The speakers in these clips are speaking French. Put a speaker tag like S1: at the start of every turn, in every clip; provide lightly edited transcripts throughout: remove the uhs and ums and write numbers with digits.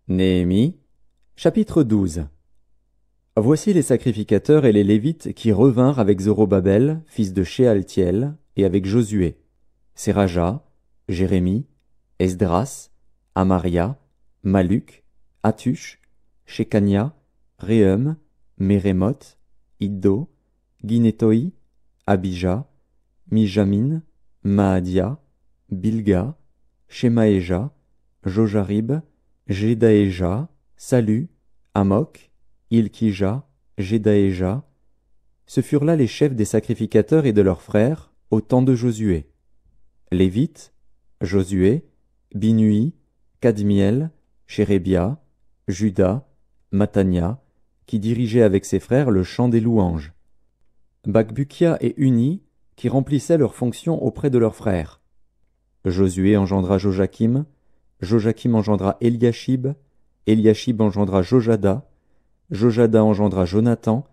S1: Néhémie, chapitre 12. Voici les sacrificateurs et les Lévites qui revinrent avec Zorobabel, fils de Shealtiel, et avec Josué, Séraja, Jérémie, Esdras, Amaria, Maluc, Hatush, Shekania, Réhum, Mérémoth, Iddo, Guinétoi, Abija, Mijamin, Maadia, Bilga, Shemaéja, Jojarib, Jedaéja, Salu, Amok, Ilkija, Jedaéja. Ce furent là les chefs des sacrificateurs et de leurs frères au temps de Josué. Lévites, Josué, Binui, Kadmiel, Chérébia, Juda, Matania, qui dirigeaient avec ses frères le chant des louanges. Bakbukia et Uni, qui remplissaient leurs fonctions auprès de leurs frères. Josué engendra Joachim, Joachim engendra Eliashib, Eliashib engendra Jojada, Jojada engendra Jonathan,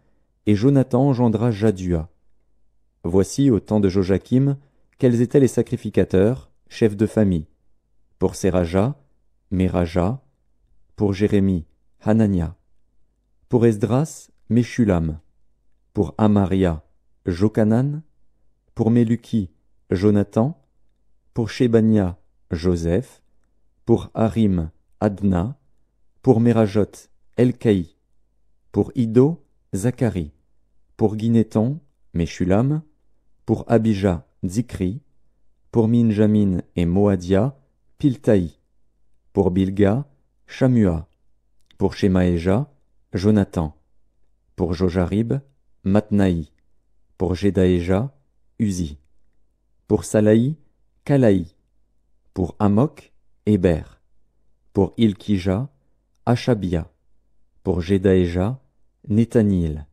S1: et Jonathan engendra Jadua. Voici, au temps de Joachim, quels étaient les sacrificateurs, chefs de famille. Pour Séraja, Méraja, pour Jérémie, Hanania, pour Esdras, Meshulam, pour Amaria, Jokanan, pour Meluki, Jonathan, pour Shebania, Joseph, pour Harim, Adna, pour Merajot, Elkaï, pour Iddo, Zacharie, pour Guinéton, Meshulam, pour Abija, Zikri, pour Minjamin et Moadia, Piltaï, pour Bilga, Shamua, pour Shemaéja, Jonathan, pour Jojarib, Matnaï, pour Jedaéja, Uzi, pour Salaï, Kalaï, pour Amok, Héber, pour Ilkija, Achabia, pour Jedaéja, Nethanil.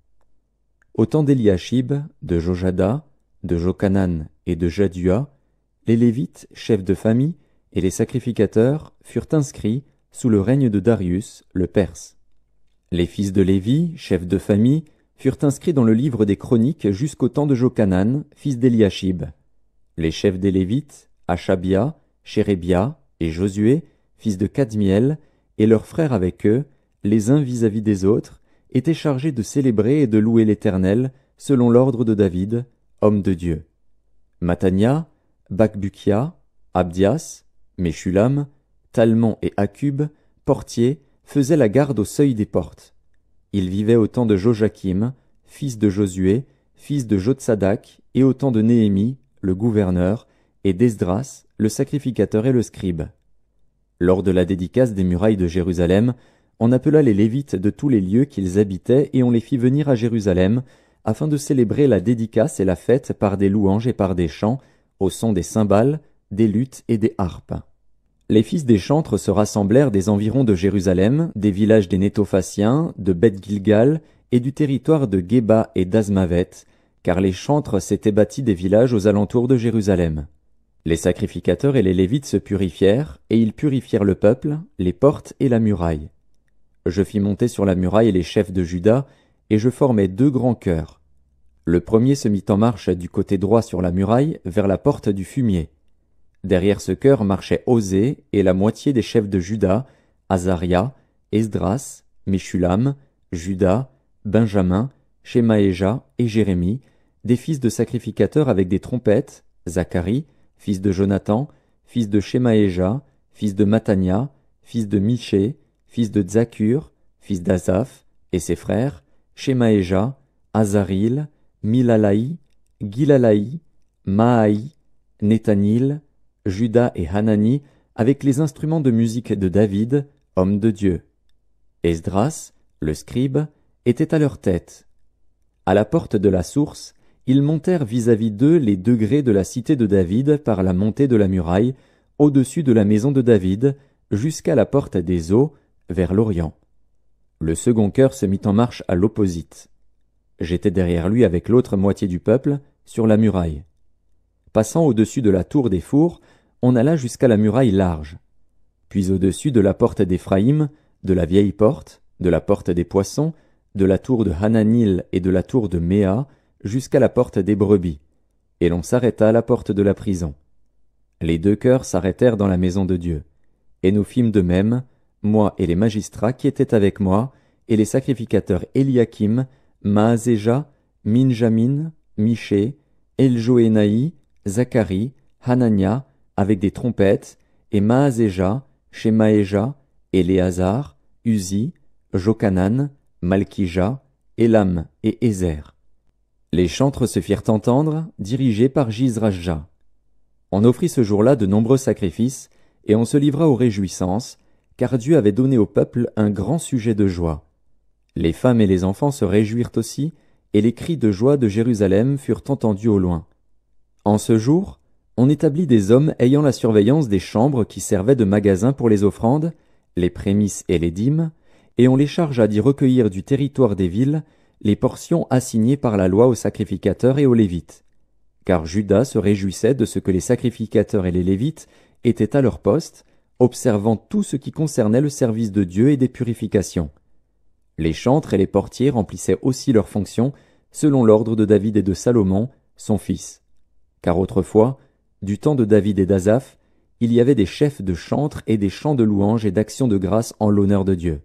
S1: Au temps d'Eliashib, de Jojada, de Jokanan et de Jadua, les Lévites, chefs de famille, et les sacrificateurs furent inscrits sous le règne de Darius, le Perse. Les fils de Lévi, chefs de famille, furent inscrits dans le livre des chroniques jusqu'au temps de Jokanan, fils d'Eliashib. Les chefs des Lévites, Achabia, Chérébia et Josué, fils de Kadmiel, et leurs frères avec eux, les uns vis-à-vis des autres, étaient chargés de célébrer et de louer l'Éternel, selon l'ordre de David, homme de Dieu. Matania, Bakbukia, Abdias, Meshulam, Talmon et Akub, portiers, faisaient la garde au seuil des portes. Ils vivaient au temps de Joachim, fils de Josué, fils de Jotsadak, et au temps de Néhémie, le gouverneur, et d'Esdras, le sacrificateur et le scribe. Lors de la dédicace des murailles de Jérusalem, on appela les Lévites de tous les lieux qu'ils habitaient et on les fit venir à Jérusalem, afin de célébrer la dédicace et la fête par des louanges et par des chants, au son des cymbales, des luths et des harpes. Les fils des chantres se rassemblèrent des environs de Jérusalem, des villages des Nétophaciens, de Beth-Gilgal et du territoire de Géba et d'Azmavet, car les chantres s'étaient bâtis des villages aux alentours de Jérusalem. Les sacrificateurs et les Lévites se purifièrent, et ils purifièrent le peuple, les portes et la muraille. Je fis monter sur la muraille les chefs de Juda, et je formai 2 grands chœurs. Le premier se mit en marche du côté droit sur la muraille, vers la porte du fumier. Derrière ce chœur marchaient Osée et la moitié des chefs de Juda, Azaria, Esdras, Meshulam, Juda, Benjamin, Shemaéja et Jérémie, des fils de sacrificateurs avec des trompettes, Zacharie, fils de Jonathan, fils de Shemaéja, fils de Matania, fils de Miché, fils de Zakur, fils d'Azaph, et ses frères, Shemaéja, Azaril, Milalaï, Gilalaï, Maaï, Nethanil, Juda et Hanani, avec les instruments de musique de David, homme de Dieu. Esdras, le scribe, était à leur tête. À la porte de la source, ils montèrent vis-à-vis d'eux les degrés de la cité de David par la montée de la muraille, au-dessus de la maison de David, jusqu'à la porte des eaux, vers l'Orient. Le second chœur se mit en marche à l'opposite. J'étais derrière lui avec l'autre moitié du peuple, sur la muraille. Passant au-dessus de la tour des fours, on alla jusqu'à la muraille large. Puis au-dessus de la porte d'Éphraïm, de la vieille porte, de la porte des poissons, de la tour de Hananil et de la tour de Méa, jusqu'à la porte des brebis, et l'on s'arrêta à la porte de la prison. Les 2 chœurs s'arrêtèrent dans la maison de Dieu, et nous fîmes de même, moi et les magistrats qui étaient avec moi, et les sacrificateurs Eliakim, Maazéja, Minjamin, Miché, Eljoénaï, Zacharie, Hanania, avec des trompettes, et Maazéja, Shemaéja, Éléazar, Uzi, Jochanan, Malkija, Élam et Ézer. Les chantres se firent entendre, dirigés par Jizrajja. On offrit ce jour-là de nombreux sacrifices, et on se livra aux réjouissances, car Dieu avait donné au peuple un grand sujet de joie. Les femmes et les enfants se réjouirent aussi, et les cris de joie de Jérusalem furent entendus au loin. En ce jour, on établit des hommes ayant la surveillance des chambres qui servaient de magasins pour les offrandes, les prémices et les dîmes, et on les chargea d'y recueillir du territoire des villes les portions assignées par la loi aux sacrificateurs et aux Lévites. Car Juda se réjouissait de ce que les sacrificateurs et les Lévites étaient à leur poste, observant tout ce qui concernait le service de Dieu et des purifications. Les chantres et les portiers remplissaient aussi leurs fonctions selon l'ordre de David et de Salomon, son fils. Car autrefois, du temps de David et d'Azaph, il y avait des chefs de chantres et des chants de louanges et d'actions de grâce en l'honneur de Dieu.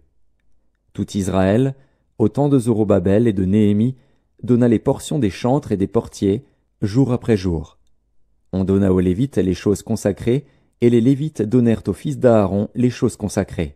S1: Tout Israël, au temps de Zorobabel et de Néhémie, donna les portions des chantres et des portiers, jour après jour. On donna aux Lévites les choses consacrées, et les Lévites donnèrent aux fils d'Aaron les choses consacrées.